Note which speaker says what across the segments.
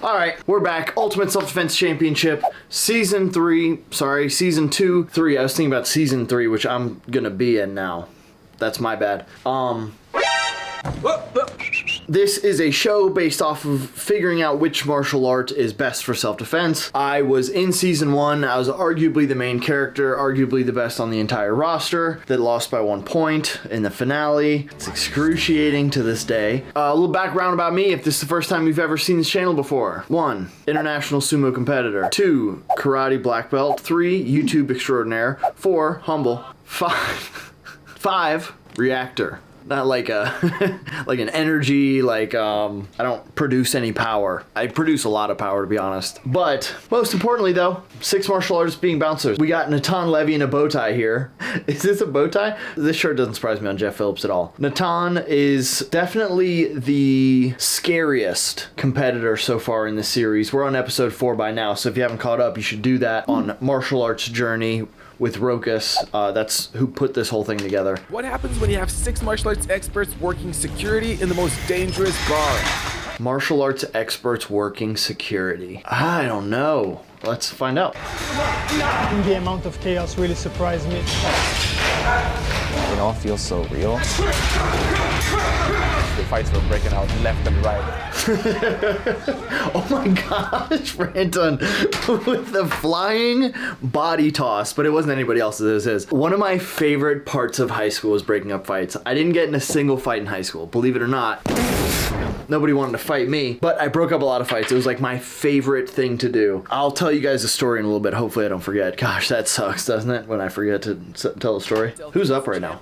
Speaker 1: Alright, we're back. Ultimate Self-Defense Championship, Season 2, 3. I was thinking about Season 3, which I'm gonna be in now. That's my bad. This is a show based off of figuring out which martial art is best for self-defense. I was in Season 1. I was arguably the main character, arguably the best on the entire roster, that lost by 1 point in the finale. It's excruciating to this day. A little background about me, if this is the first time you've ever seen this channel before. 1, international sumo competitor. 2, karate black belt. 3, YouTube extraordinaire. 4, humble. 5, reactor. Not like a like an energy, like I don't produce any power. I produce a lot of power, to be honest. But most importantly though, 6 martial artists being bouncers. We got Natan Levy in a bow tie here. Is this a bow tie? This shirt doesn't surprise me on Jeff Phillips at all. Natan is definitely the scariest competitor so far in the series. We're on episode 4 by now, so if you haven't caught up, you should do that on Martial Arts Journey with Rokas. That's who put this whole thing together.
Speaker 2: What happens when you have 6 martial arts experts working security in the most dangerous bar?
Speaker 1: Martial arts experts working security. I don't know. Let's find out.
Speaker 3: The amount of chaos really surprised me.
Speaker 4: It all feels so real. The fights were breaking out left and right.
Speaker 1: Oh my gosh, Brandon with the flying body toss, but it wasn't anybody else's, it was his. One of my favorite parts of high school was breaking up fights. I didn't get in a single fight in high school, believe it or not. Nobody wanted to fight me, but I broke up a lot of fights. It was like my favorite thing to do. I'll tell you guys a story in a little bit. Hopefully I don't forget. Gosh, that sucks, doesn't it, when I forget to tell a story? Who's up right now?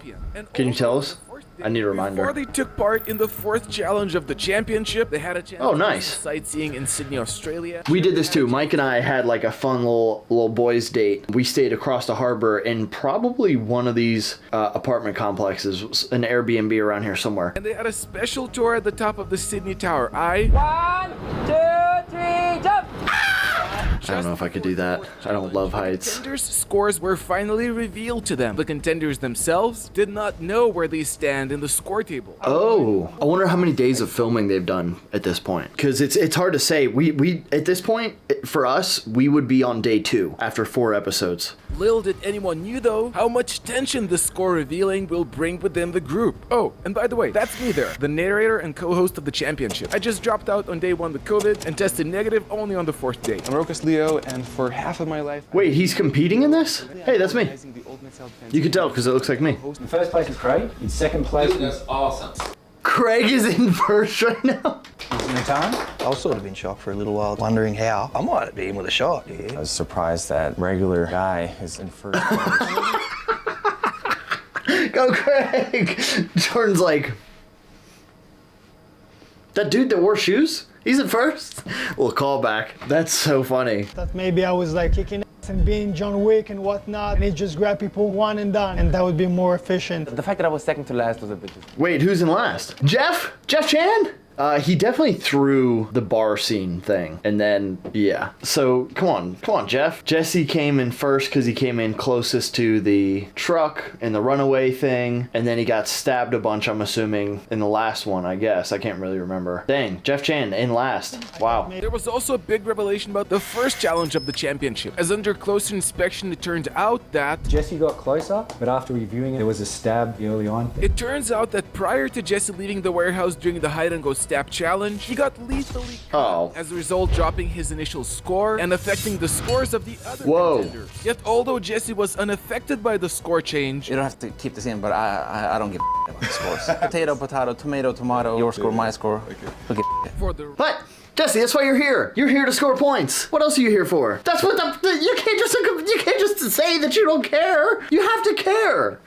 Speaker 1: Can you tell us? I need a reminder.
Speaker 2: Before they took part in the 4th challenge of the championship, they had a chance
Speaker 1: nice.
Speaker 2: to sightseeing in Sydney, Australia.
Speaker 1: We did this too. Mike and I had like a fun little boys date. We stayed across the harbor in probably one of these apartment complexes, an Airbnb around here somewhere.
Speaker 2: And they had a special tour at the top of the Sydney Tower.
Speaker 5: 1, 2, 3, jump!
Speaker 1: I don't know if I could do that. I don't love heights.
Speaker 2: Contenders' scores were finally revealed to them. The contenders themselves did not know where they stand in the score table.
Speaker 1: Oh, I wonder how many days of filming they've done at this point. Because it's hard to say. We at this point, for us, we would be on day 2 after 4 episodes.
Speaker 2: Little did anyone knew, though, how much tension the score revealing will bring within the group. Oh, and by the way, that's me there, the narrator and co-host of the championship. I just dropped out on day 1 with COVID and tested negative only on the 4th day.
Speaker 4: I'm Rokas Leo, and for half of my life...
Speaker 1: Wait, he's competing in this? Hey, that's me. You can tell because it looks like me.
Speaker 6: In first place is Craig. In second place is
Speaker 7: awesome.
Speaker 1: Craig is in first right now.
Speaker 6: Natan.
Speaker 8: I was sort of in shock for a little while, wondering how. I might be in with a shot, yeah.
Speaker 4: I was surprised that regular guy is in first place.
Speaker 1: Go Craig! Jordan's like, that dude that wore shoes? He's in first? Well, callback. That's so funny.
Speaker 3: That maybe I was like kicking ass and being John Wick and whatnot, and it just grab people one and done, and that would be more efficient.
Speaker 4: The fact that I was second to last was a bit...
Speaker 1: Wait, who's in last? Jeff? Jeff Chan? He definitely threw the bar scene thing, and then, yeah. So, come on, Jeff. Jesse came in first because he came in closest to the truck and the runaway thing, and then he got stabbed a bunch, I'm assuming, in the last one, I guess. I can't really remember. Dang, Jeff Chan in last. Wow.
Speaker 2: There was also a big revelation about the first challenge of the championship, as under closer inspection it turned out that...
Speaker 6: Jesse got closer, but after reviewing it, there was a stab early on.
Speaker 2: It turns out that prior to Jesse leaving the warehouse during the hide-and-go stab challenge, he got lethally cut, as a result dropping his initial score and affecting the scores of the other contenders. Yet although Jesse was unaffected by the score change...
Speaker 4: You don't have to keep this in, but I don't give a about the scores. Potato, potato, tomato, tomato, your score, my score. Okay.
Speaker 2: For the...
Speaker 1: What? Jesse, that's why you're here. You're here to score points. What else are you here for? That's what you can't just say that you don't care. You have to care.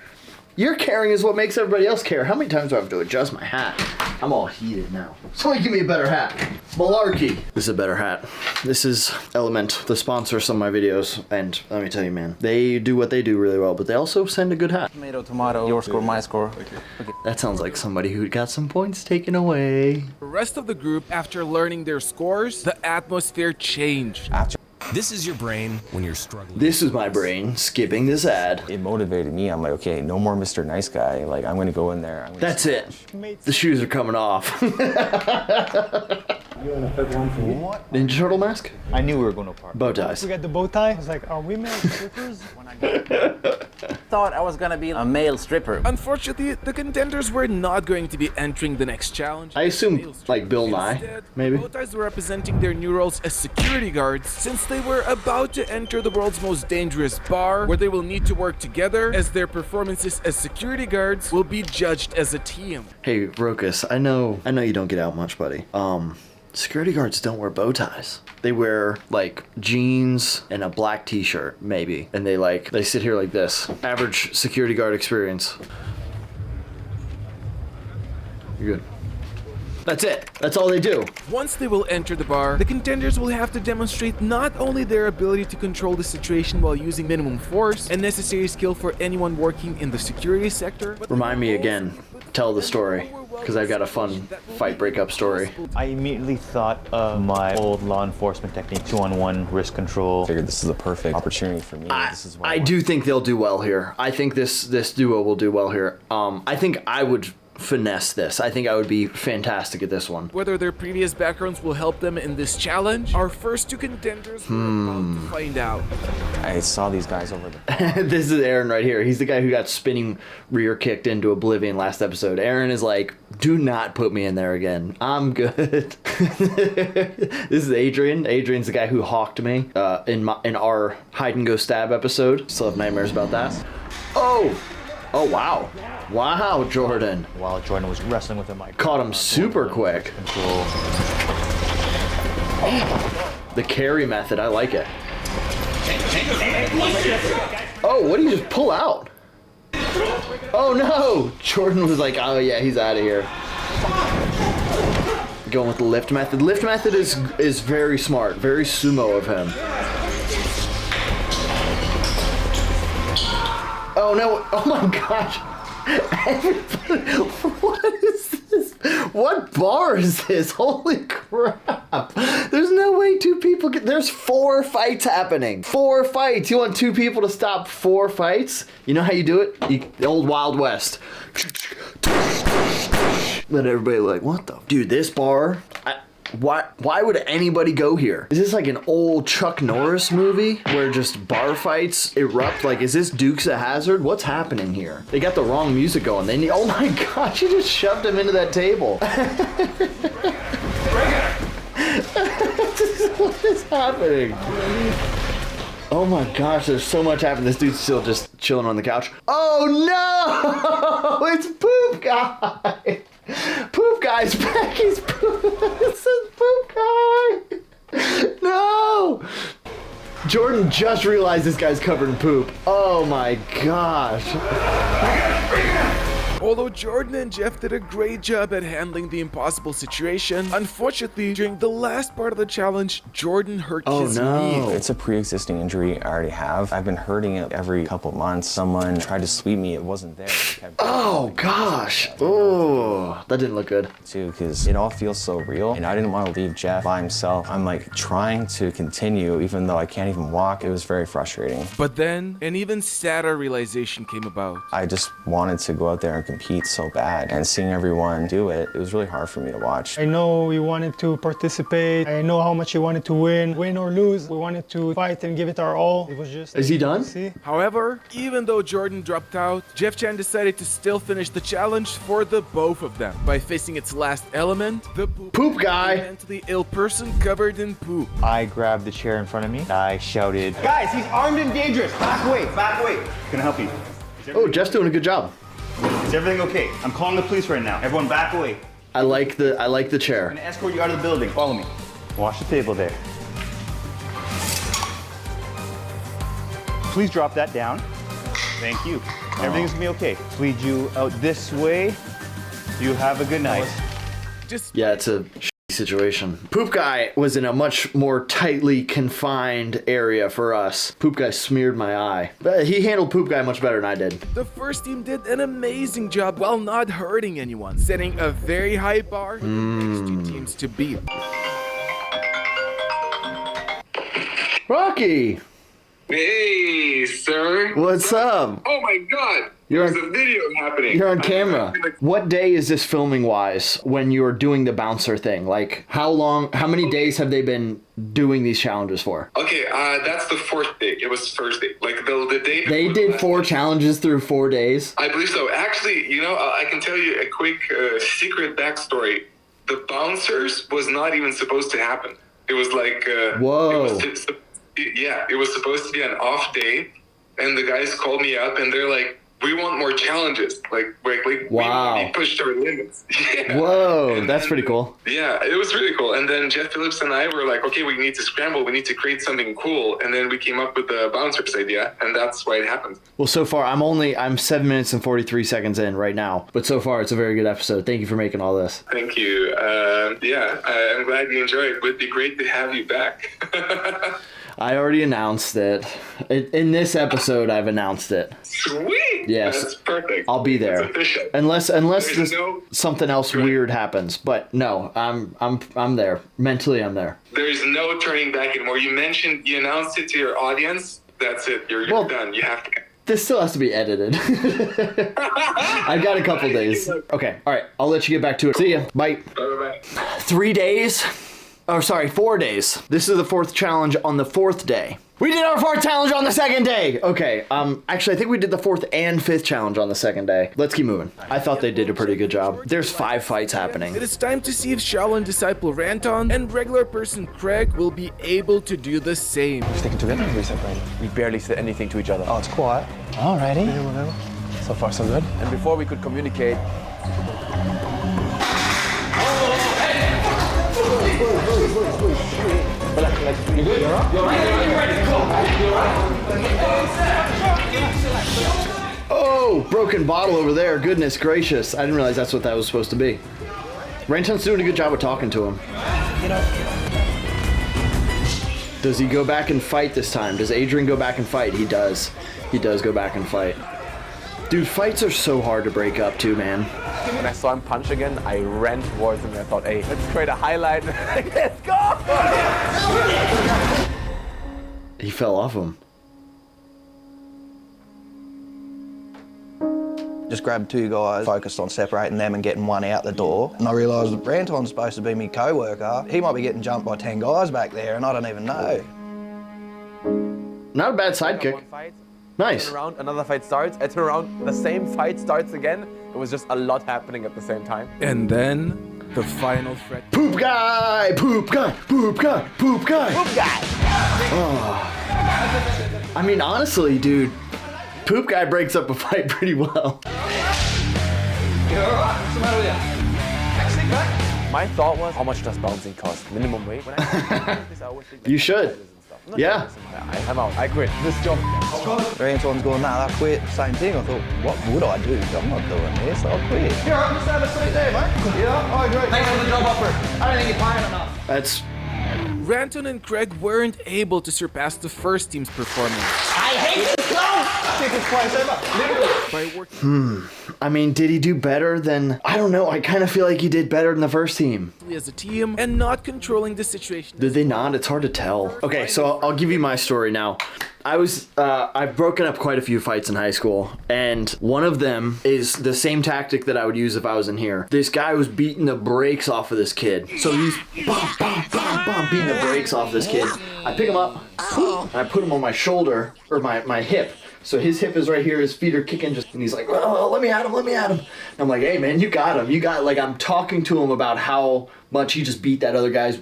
Speaker 1: Your caring is what makes everybody else care. How many times do I have to adjust my hat? I'm all heated now. Somebody give me a better hat. Malarkey. This is a better hat. This is Element, the sponsor of some of my videos. And let me tell you, man, they do what they do really well, but they also send a good hat.
Speaker 4: Tomato, tomato, your score, my score. Okay.
Speaker 1: That sounds like somebody who got some points taken away.
Speaker 2: The rest of the group, after learning their scores, the atmosphere changed.
Speaker 7: This is your brain when you're struggling.
Speaker 1: This is my brain skipping this ad.
Speaker 4: It motivated me. I'm like, okay, no more Mr. Nice Guy. Like, I'm gonna go in there.
Speaker 1: That's it. The shoes are coming off.
Speaker 6: You want to pick one for me?
Speaker 8: What?
Speaker 1: Ninja Turtle mask?
Speaker 8: I knew we were going to a party.
Speaker 1: Bow ties.
Speaker 3: We got the bow tie. I was like, are we male strippers?
Speaker 4: Thought I was gonna be a male stripper.
Speaker 2: Unfortunately, the contenders were not going to be entering the next challenge.
Speaker 1: I assume like Bill Nye,
Speaker 2: Instead,
Speaker 1: maybe.
Speaker 2: bow ties were representing their new roles as security guards, since they were about to enter the world's most dangerous bar, where they will need to work together, as their performances as security guards will be judged as a team.
Speaker 1: Hey, Rokas, I know you don't get out much, buddy. Security guards don't wear bow ties. They wear like jeans and a black t-shirt, maybe. And they sit here like this. Average security guard experience. You're good. That's it. That's all they do.
Speaker 2: Once they will enter the bar, the contenders will have to demonstrate not only their ability to control the situation while using minimum force and necessary skill for anyone working in the security sector, but
Speaker 1: Remind me again. Tell the story, because I've got a fun fight breakup story.
Speaker 5: I immediately thought of my old law enforcement technique, 2-on-1 risk control.
Speaker 7: Figured this is the perfect opportunity for me. This is what
Speaker 1: I do think they'll do well here. I think this duo will do well here. I think I would finesse this. I think I would be fantastic at this one.
Speaker 2: whether their previous backgrounds will help them in this challenge, our first two contenders we're about to find out.
Speaker 7: I saw these guys over there.
Speaker 1: This is Aaron right here. He's the guy who got spinning rear kicked into oblivion last episode. Aaron is like, do not put me in there again. I'm good. This is Adrian. Adrian's the guy who hawked me in our hide and go stab episode. Still have nightmares about that. Oh wow. Wow, Jordan.
Speaker 5: While Jordan was wrestling with him, I
Speaker 1: Caught him super quick.
Speaker 5: control.
Speaker 1: The carry method, I like it. Oh, what did he just pull out? Oh no! Jordan was like, oh yeah, he's out of here. Going with the lift method. Lift method is very smart, very sumo of him. Oh no! Oh my gosh! Everybody, what is this? What bar is this? Holy crap! There's no way two people can. There's 4 fights happening. 4 fights. You want 2 people to stop 4 fights? You know how you do it? The old Wild West. Let everybody like, what the? Dude, this bar. Why would anybody go here? Is this like an old Chuck Norris movie where just bar fights erupt? Like, is this Dukes of Hazzard? What's happening here? They got the wrong music going. They need. Oh my gosh! You just shoved him into that table. What is happening? Oh my gosh! There's so much happening. This dude's still just chilling on the couch. Oh no! It's Poop Guy. Poop Guy's back. He's poop. This is Poop Guy. No. Jordan just realized this guy's covered in poop. Oh my gosh.
Speaker 2: Although Jordan and Jeff did a great job at handling the impossible situation, unfortunately, during the last part of the challenge, Jordan hurt his knee.
Speaker 7: It's a pre-existing injury I already have. I've been hurting it every couple months. Someone tried to sweep me. It wasn't there.
Speaker 1: Oh gosh. Oh, that didn't look good.
Speaker 7: Too, because it all feels so real. And I didn't want to leave Jeff by himself. I'm like trying to continue even though I can't even walk. It was very frustrating.
Speaker 2: But then, an even sadder realization came about.
Speaker 7: I just wanted to go out there and compete so bad, and seeing everyone do it, it was really hard for me to watch.
Speaker 3: I know we wanted to participate. I know how much you wanted to win or lose. We wanted to fight and give it our all. It was just.
Speaker 1: Is he done?
Speaker 3: See?
Speaker 2: However, even though Jordan dropped out, Jeff Chan decided to still finish the challenge for the both of them by facing its last element, the
Speaker 1: Poop Guy.
Speaker 2: A mentally ill person covered in poop.
Speaker 5: I grabbed the chair in front of me. I shouted,
Speaker 9: Guys, he's armed and dangerous. Back away, back away. Can I help you?
Speaker 1: Oh, Jeff's doing a good job.
Speaker 9: Is everything okay? I'm calling the police right now. Everyone back away.
Speaker 1: I like the chair.
Speaker 9: I'm gonna escort you out of the building. Follow me.
Speaker 5: wash the table there.
Speaker 9: Please drop that down. Thank you. Everything's gonna be okay. Lead you out this way. You have a good night.
Speaker 1: Yeah, it's a situation. Poop Guy was in a much more tightly confined area for us. Poop Guy smeared my eye. But he handled Poop Guy much better than I did.
Speaker 2: The first team did an amazing job while not hurting anyone, setting a very high bar for the next 2 teams to beat.
Speaker 1: Rocky!
Speaker 10: Hey, sir.
Speaker 1: What's up?
Speaker 10: Oh my God.
Speaker 1: There's
Speaker 10: a video happening.
Speaker 1: You're on camera. What day is this filming wise when you're doing the bouncer thing? Like how many days have they been doing these challenges for?
Speaker 10: Okay, that's the 4th day. It was Thursday. Like the day before
Speaker 1: They did 4 challenges through 4 days?
Speaker 10: I believe so. Actually, I can tell you a quick secret backstory. The bouncers was not even supposed to happen. It was like...
Speaker 1: Whoa.
Speaker 10: It was supposed to be an off day, and the guys called me up, and they're like, we want more challenges. Like
Speaker 1: wow.
Speaker 10: We pushed our limits. Yeah.
Speaker 1: Whoa, that's pretty cool.
Speaker 10: Yeah, it was really cool. And then Jeff Phillips and I were like, okay, we need to scramble. We need to create something cool. And then we came up with the bouncers idea, and that's why it happened.
Speaker 1: Well, so far, I'm 7 minutes and 43 seconds in right now. But so far, it's a very good episode. Thank you for making all this.
Speaker 10: Thank you. I'm glad you enjoyed it. It would be great to have you back.
Speaker 1: I already announced it. In this episode, I've announced it.
Speaker 10: Sweet.
Speaker 1: Yes.
Speaker 10: That's perfect.
Speaker 1: I'll be there.
Speaker 10: It's official.
Speaker 1: Unless something else weird happens. But no, I'm there. Mentally, I'm there.
Speaker 10: There's no turning back anymore. You announced it to your audience. That's it. You're done. You have to.
Speaker 1: This still has to be edited. I got a couple days. Okay. All right. I'll let you get back to it. See ya. Bye.
Speaker 10: Bye.
Speaker 1: 3 days. Oh, sorry, 4 days. This is the 4th challenge on the 4th day. We did our 4th challenge on the 2nd day. Okay, actually, I think we did the 4th and 5th challenge on the 2nd day. Let's keep moving. I thought they did a pretty good job. There's 5 fights happening.
Speaker 2: It is time to see if Shaolin disciple Ranton and regular person Craig will be able to do the same.
Speaker 8: We're sticking together or are we separated?
Speaker 9: We barely said anything to each other.
Speaker 8: Oh, it's quiet. Alrighty. Yeah, whatever. So far, so good.
Speaker 9: And before we could communicate,
Speaker 1: Oh, broken bottle over there. Goodness gracious. I didn't realize that's what that was supposed to be. Ranton's doing a good job of talking to him. Does he go back and fight this time? Does Adrian go back and fight? He does. He does go back and fight. Dude, fights are so hard to break up too, man.
Speaker 9: when I saw him punch again, I ran towards him and I thought, hey, let's create a highlight. Let's go!
Speaker 1: He fell off him.
Speaker 8: Just grabbed 2 guys, focused on separating them and getting one out the door. And I realised that Ranton's supposed to be my co-worker. He might be getting jumped by 10 guys back there and I don't even know.
Speaker 1: Not a bad sidekick. Nice.
Speaker 9: Turn around, another fight starts. I turn around, the same fight starts again. It was just a lot happening at the same time.
Speaker 2: And then the final threat.
Speaker 1: Poop guy! Poop guy! Poop guy! Poop guy!
Speaker 9: Poop guy!
Speaker 1: Oh. I mean, honestly, dude, Poop guy breaks up a fight pretty well.
Speaker 9: My thought was, how much does bouncing cost? Minimum wage? When I
Speaker 1: You should. Yeah.
Speaker 9: I'm out. I quit. This job.
Speaker 8: Ranton's going, nah, I quit. Same thing. I thought, what would I do? I'm not doing this. I'll quit.
Speaker 11: Here, I'm just have a sweet day, mate. Yeah, oh, great. Thanks for the job offer. I don't think you're paying enough.
Speaker 1: That's...
Speaker 2: Ranton and Craig weren't able to surpass the first team's performance.
Speaker 11: I hate this clown! I think this play's over.
Speaker 2: By working
Speaker 1: I mean, did he do better than... I don't know. I kind of feel like he did better than the first team.
Speaker 2: as a team and not controlling the situation.
Speaker 1: Did they not? It's hard to tell. Okay, so I'll give you my story now. I've broken up quite a few fights in high school, and one of them is the same tactic that I would use if I was in here. This guy was beating the brakes off of this kid. So he's beating the brakes off this kid. I pick him up, and I put him on my shoulder, or my hip. So his hip is right here, his feet are kicking, and he's like, oh, let me at him. And I'm like, hey man, you got him. Like, I'm talking to him about how much he just beat that other guy's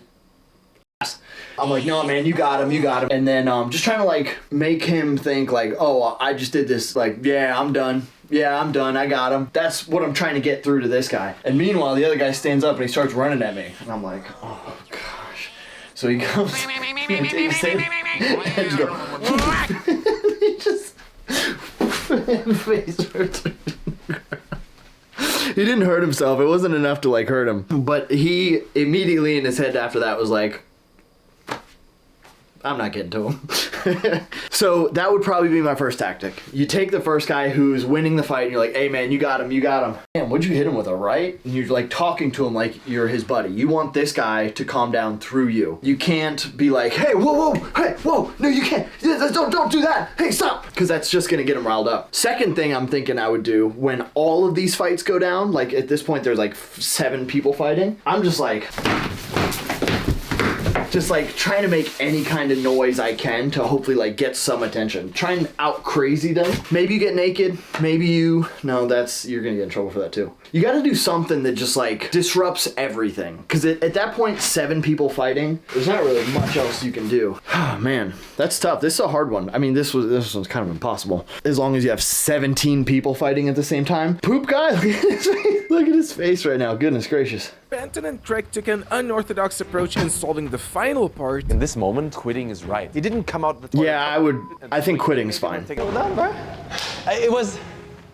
Speaker 1: ass. I'm like, no man, you got him. And then just trying to like make him think like, oh, I just did this, like, yeah, I'm done, I got him. That's what I'm trying to get through to this guy. And meanwhile, the other guy stands up and he starts running at me. And I'm like, oh gosh. So he comes and takes him and just go, he just face hurts. He didn't hurt himself. It wasn't enough to like hurt him. But he immediately in his head after that was like, I'm not getting to him. So that would probably be my first tactic. You take the first guy who's winning the fight and you're like, hey man, you got him, you got him. Damn, what'd you hit him with, a right? And you're like talking to him like you're his buddy. You want this guy to calm down through you. You can't be like, hey, whoa, hey, whoa, no you can't, don't do that, hey, stop. Because that's just gonna get him riled up. Second thing I'm thinking I would do when all of these fights go down, like at this point there's like 7 people fighting, I'm just like trying to make any kind of noise I can to hopefully like get some attention. Try and out crazy them. Maybe you get naked. Maybe you're gonna get in trouble for that too. You gotta do something that just like disrupts everything. Cause at that point, 7 people fighting, there's not really much else you can do. Oh man, that's tough. This is a hard one. I mean, this one's kind of impossible. As long as you have 17 people fighting at the same time. Poop guy, look at his face right now. Goodness gracious.
Speaker 2: Benton and Craig took an unorthodox approach in solving the final part.
Speaker 12: In this moment, quitting is right. He didn't come out the toilet.
Speaker 1: Yeah, I think quitting's fine.
Speaker 11: It was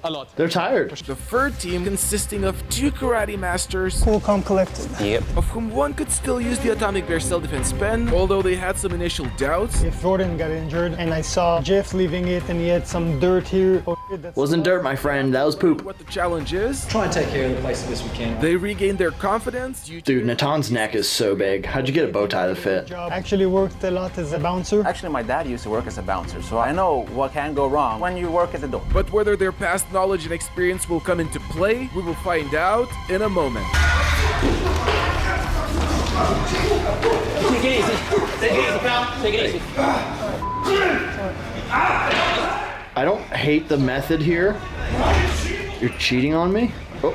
Speaker 11: a lot.
Speaker 1: They're tired.
Speaker 2: The third team consisting of 2 karate masters,
Speaker 3: Cool, calm, collected.
Speaker 7: Yep.
Speaker 2: of whom one could still use the Atomic Bear self-defense pen, although they had some initial doubts.
Speaker 3: If Jordan got injured and I saw Jeff leaving it and he had some dirt here. Oh, that's
Speaker 1: Wasn't dirt, my friend. That was poop.
Speaker 2: What the challenge is,
Speaker 6: Try and take care of the place the best we can.
Speaker 2: they regained their confidence.
Speaker 1: Dude, Natan's neck is so big. How'd you get a bow tie to fit?
Speaker 3: job. Actually worked a lot as a bouncer.
Speaker 4: Actually, my dad used to work as a bouncer, so I know what can go wrong when you work at the door.
Speaker 2: But whether their past knowledge and experience will come into play, we will find out in a moment.
Speaker 11: Take it easy. Take it easy, pal. Take it easy.
Speaker 1: I don't hate the method here. You're cheating on me? Oh.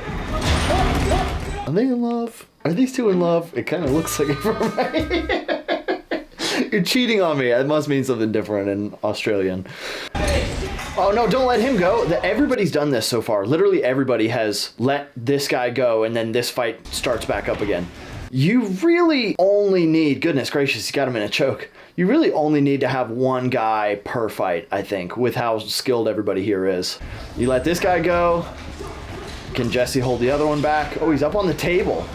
Speaker 1: Are they in love? Are these two in love? It kind of looks like it for me. You're cheating on me. That must mean something different in Australian. Oh no, don't let him go. Everybody's done this so far. Literally everybody has let this guy go and then this fight starts back up again. You really only need, goodness gracious, he got him in a choke. You really only need to have one guy per fight, I think, with how skilled everybody here is. You let this guy go. Can Jesse hold the other one back? Oh, he's up on the table.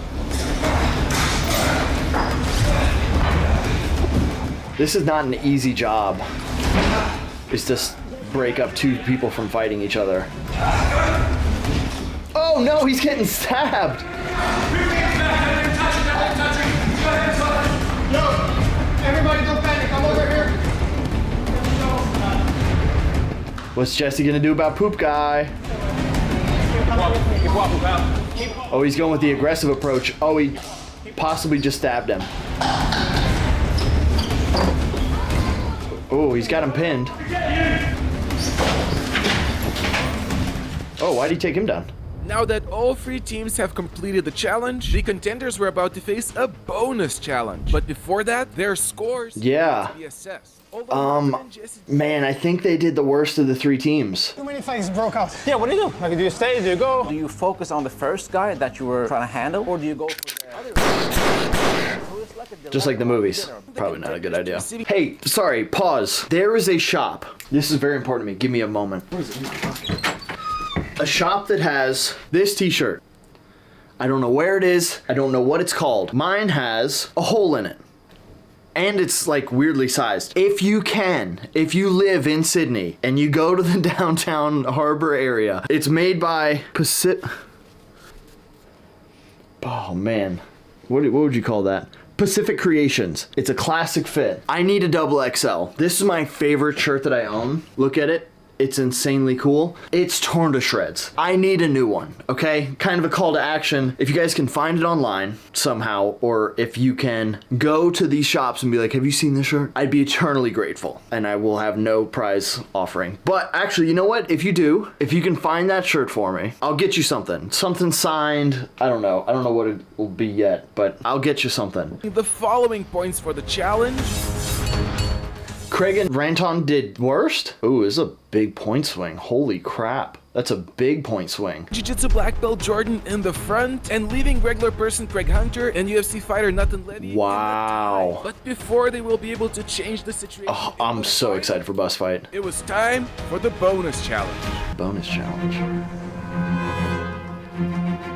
Speaker 1: This is not an easy job. It's just break up 2 people from fighting each other. Oh no, he's getting stabbed.
Speaker 11: No, everybody don't panic. I'm over here.
Speaker 1: What's Jesse gonna do about Poop Guy? Oh, he's going with the aggressive approach. Oh, he possibly just stabbed him. Oh, he's got him pinned. Oh, why'd he take him down?
Speaker 2: Now that all 3 teams have completed the challenge, the contenders were about to face a bonus challenge. But before that, their scores
Speaker 1: Yeah.
Speaker 2: had to be assessed.
Speaker 1: Man, I think they did the worst of the 3 teams.
Speaker 3: Too many fights broke out.
Speaker 11: Yeah, what do you do? Like, do you stay? Do you go?
Speaker 4: Do you focus on the first guy that you were trying to handle, or do you go for the other guy?
Speaker 1: Just like the movies. Probably not a good idea. Hey, sorry, pause. There is a shop. This is very important to me. Give me a moment. A shop that has this t-shirt. I don't know where it is. I don't know what it's called. Mine has a hole in it. And it's like weirdly sized. If you live in Sydney and you go to the downtown harbor area, it's made by Pacific. Oh man, what would you call that? Pacific Creations. It's a classic fit. I need a XXL. This is my favorite shirt that I own. Look at it. It's insanely cool. It's torn to shreds. I need a new one, okay? Kind of a call to action. If you guys can find it online somehow, or if you can go to these shops and be like, have you seen this shirt? I'd be eternally grateful, and I will have no prize offering. But actually, you know what? If you do, if you can find that shirt for me, I'll get you something. Something signed. I don't know what it will be yet, but I'll get you something.
Speaker 2: The following points for the challenge.
Speaker 1: Craig and Ranton did worst? Ooh, this is a big point swing. Holy crap. That's a big point swing.
Speaker 2: Jiu-Jitsu black belt Jordan in the front, and leaving regular person Craig Hunter and UFC fighter Nathan Levy.
Speaker 1: Wow.
Speaker 2: But before they will be able to change the situation.
Speaker 1: Oh, I'm so excited for Bus Fight.
Speaker 2: It was time for the bonus challenge.
Speaker 1: Bonus challenge.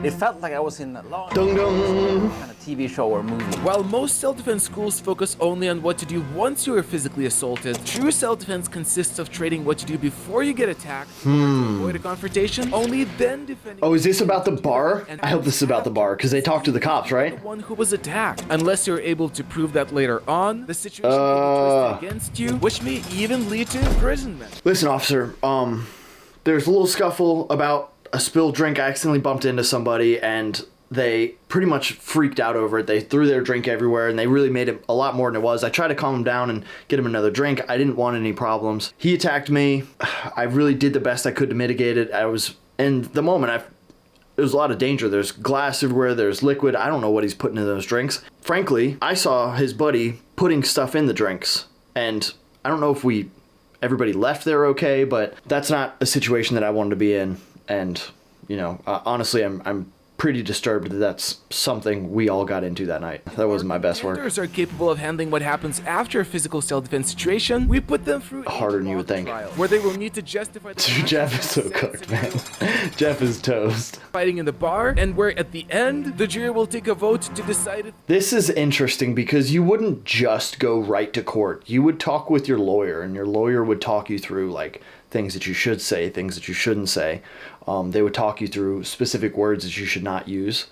Speaker 4: It felt like I was in a long
Speaker 1: Dun dun.
Speaker 4: kind of TV show or movie.
Speaker 2: While most self-defense schools focus only on what to do once you are physically assaulted, true self-defense consists of trading what to do before you get attacked, to avoid a confrontation, only then defending.
Speaker 1: Oh, is this about the bar? I hope this is about the bar, because they talk to the cops, right?
Speaker 2: The one who was attacked. Unless you're able to prove that later on, the situation can be twisted against you, which may even lead to imprisonment.
Speaker 1: Listen, officer, there's a little scuffle about a spilled drink. I accidentally bumped into somebody, and they pretty much freaked out over it. They threw their drink everywhere, and they really made it a lot more than it was. I tried to calm him down and get him another drink. I didn't want any problems. He attacked me. I really did the best I could to mitigate it. I was, in the moment, there was a lot of danger. There's glass everywhere. There's liquid. I don't know what he's putting in those drinks. Frankly, I saw his buddy putting stuff in the drinks, and I don't know if everybody left there okay, but that's not a situation that I wanted to be in. And, you know, honestly, I'm pretty disturbed that that's something we all got into that night. That wasn't my best work.
Speaker 2: Contenders are capable of handling what happens after a physical self-defense situation. We put them through
Speaker 1: harder than you would think.
Speaker 2: Trial, where they will need to justify the
Speaker 1: Jeff is so cooked, man. Jeff is toast.
Speaker 2: Fighting in the bar, and where at the end, the jury will take a vote to decide if...
Speaker 1: This is interesting because you wouldn't just go right to court. You would talk with your lawyer, and your lawyer would talk you through, like, things that you should say, things that you shouldn't say. They would talk you through specific words that you should not use.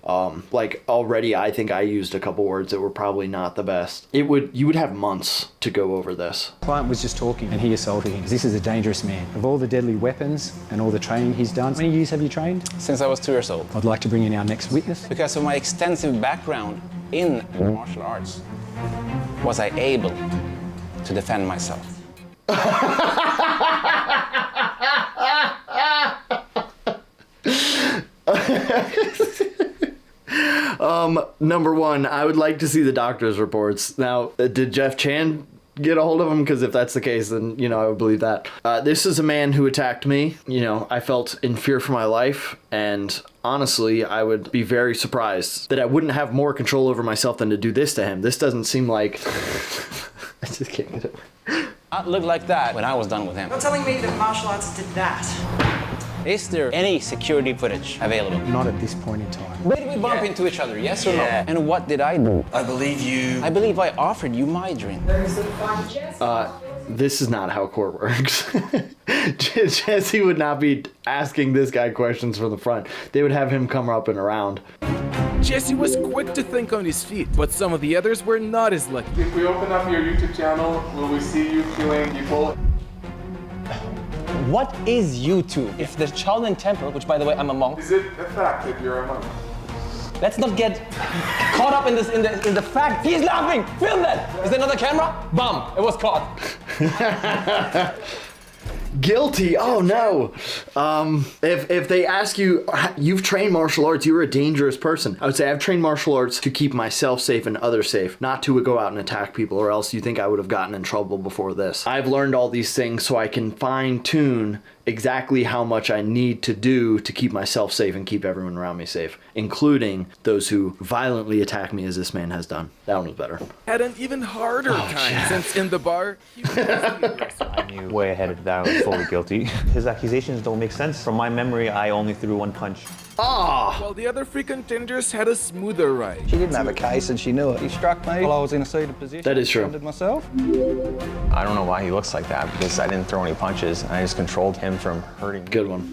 Speaker 1: Like already, I think I used a couple words that were probably not the best. You would have months to go over this.
Speaker 6: The client was just talking and he assaulted him. This is a dangerous man. Of all the deadly weapons and all the training he's done, how many years have you trained?
Speaker 4: Since I was 2 years old.
Speaker 6: I'd like to bring in our next witness.
Speaker 4: Because of my extensive background in martial arts, was I able to defend myself.
Speaker 1: Number one, I would like to see the doctor's reports. Now, did Jeff Chan get a hold of him? Because if that's the case, then, you know, I would believe that. This is a man who attacked me. You know, I felt in fear for my life, and honestly, I would be very surprised that I wouldn't have more control over myself than to do this to him. This doesn't seem like... I just can't get it.
Speaker 4: It looked like that when I was done with him.
Speaker 13: You're telling me that martial arts did that?
Speaker 4: Is there any security footage available?
Speaker 6: Not at this point in time.
Speaker 4: Where did we bump into each other, yes or no? And what did I do?
Speaker 13: I believe
Speaker 4: I offered you my drink.
Speaker 1: This is not how court works. Jesse would not be asking this guy questions from the front. They would have him come up and around.
Speaker 2: Jesse was quick to think on his feet, but some of the others were not as lucky.
Speaker 14: If we open up your YouTube channel, will we see you killing people?
Speaker 4: What is YouTube? If the Shaolin Temple, which by the way I'm a monk.
Speaker 14: Is it a fact that you're a monk?
Speaker 4: Let's not get caught up in the fact. He's laughing. Film that. Is there another camera? Bum. It was caught.
Speaker 1: Guilty. Oh no. If they ask you, you've trained martial arts, you're a dangerous person. I would say I've trained martial arts to keep myself safe and others safe, not to go out and attack people, or else you think I would have gotten in trouble before this. I've learned all these things so I can fine tune exactly how much I need to do to keep myself safe and keep everyone around me safe, including those who violently attack me as this man has done. That one was better.
Speaker 2: Had an even harder time since in the bar, he was aggressive.
Speaker 5: I knew way ahead of that I was fully guilty. His accusations don't make sense. From my memory, I only threw one punch.
Speaker 2: While the other three contenders had a smoother ride.
Speaker 8: She didn't have a case and she knew it. He struck me while I was in a seated position.
Speaker 1: That is true.
Speaker 8: I defended myself.
Speaker 7: I don't know why he looks like that, because I didn't throw any punches. I just controlled him from hurting me.
Speaker 1: Good one.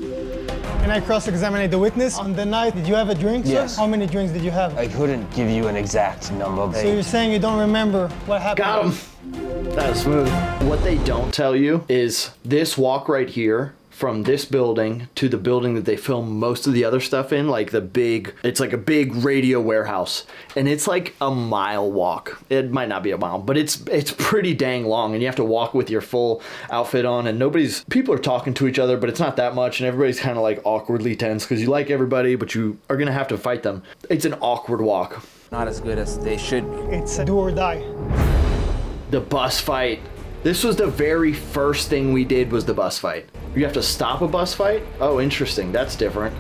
Speaker 3: Can I cross-examine the witness? On the night, did you have a drink, sir?
Speaker 13: Yes.
Speaker 3: How many drinks did you have?
Speaker 13: I couldn't give you an exact number.
Speaker 3: So you're saying you don't remember what happened?
Speaker 1: Got him. That was smooth. What they don't tell you is this walk right here, from this building to the building that they film most of the other stuff in, like it's like a big radio warehouse, and it's like a mile walk. It might not be a mile, but it's pretty dang long, and you have to walk with your full outfit on, and people are talking to each other, but it's not that much, and everybody's kind of like awkwardly tense because you like everybody, but you are gonna have to fight them. It's an awkward walk.
Speaker 4: Not as good as they should be.
Speaker 3: It's a do or die.
Speaker 1: The bus fight. This was the very first thing we did, was the bus fight. You have to stop a bus fight? Oh, interesting. That's different.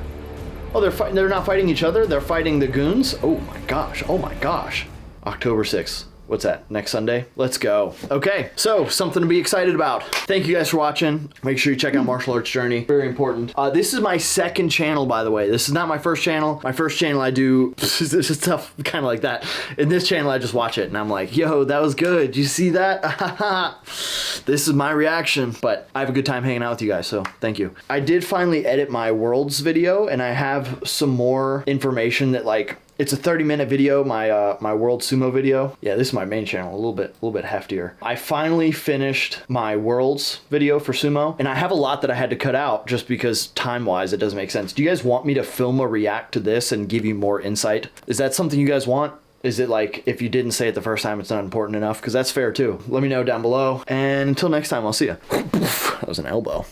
Speaker 1: Oh, they're not fighting each other? They're fighting the goons? Oh my gosh. Oh my gosh. October 6th. What's that? Next Sunday? Let's go. Okay, so something to be excited about. Thank you guys for watching. Make sure you check out Martial Arts Journey. Very important. This is my second channel, by the way. This is not my first channel. My first channel I do this is stuff kind of like that. In this channel, I just watch it and I'm like, yo, that was good. Did you see that? This is my reaction, but I have a good time hanging out with you guys, so thank you. I did finally edit my Worlds video and I have some more information that like, it's a 30-minute video, my World Sumo video. Yeah, this is my main channel, a little bit heftier. I finally finished my Worlds video for Sumo, and I have a lot that I had to cut out just because time-wise it doesn't make sense. Do you guys want me to film a react to this and give you more insight? Is that something you guys want? Is it like, if you didn't say it the first time, it's not important enough? Because that's fair too. Let me know down below, and until next time, I'll see ya. That was an elbow.